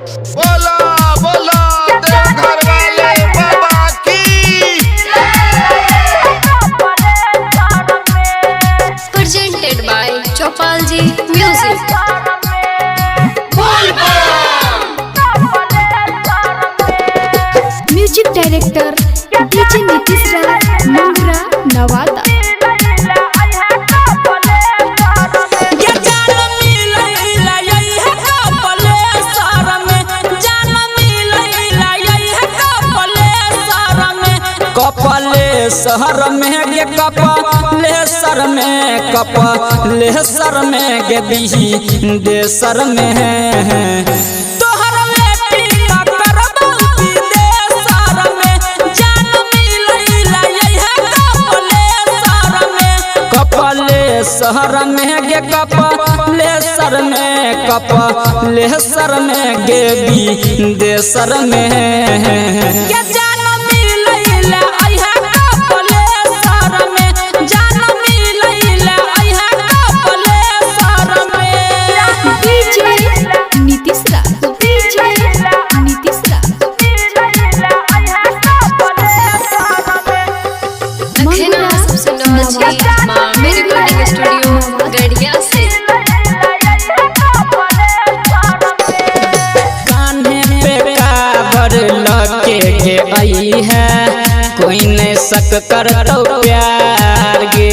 बोला बोला देवघर वाले बाबा की। Presented by Chopal Ji Music। Music director DJ Nitish Raj Mangra Nawada. कपले शहर में गे कपले सर में कपले सर में गे बिही दे सर में तोहर बेटी का करबौ विदेशर में जान मिलैला यही कपले सर में कपले शहर में गे कपले सर में कपले सर में गे बिही दे सर में रिकॉर्डिंग स्टूडियो गढ़िया से। कान्हे पे काबर लगे गे आई है कोई नहीं शक करतो प्यार गे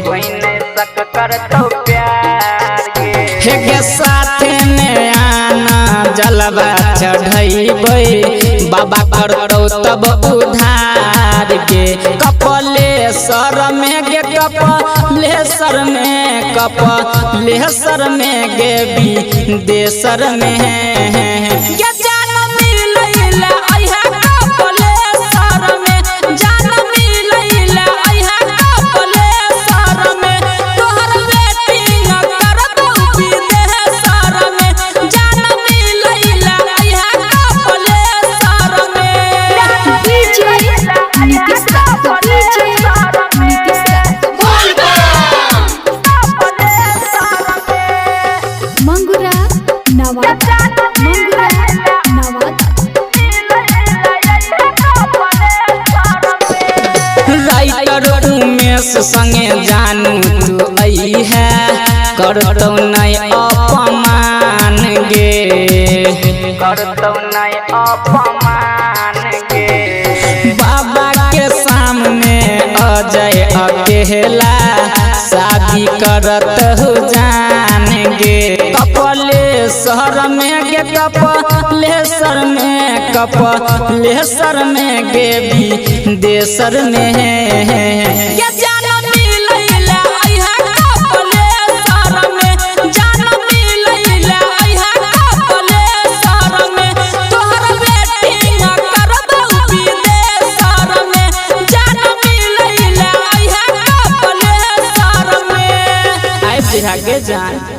कोई नहीं शक करतो प्यार गे हे गे साथे में आना जलवा चढ़ैबै बाबा करतो तब उधार गे कपले सर में गे कपले सर में कपले सर में गे बी दे सर में संगे जानू तू आई है करतो नहीं अपमान गे करतो नहीं अपमान गे बाबा के सामने अजय अकेला शादी करत हो जान गे कपले शहर में गे कपले सर में कपले सर में गे भी दे सर में जान।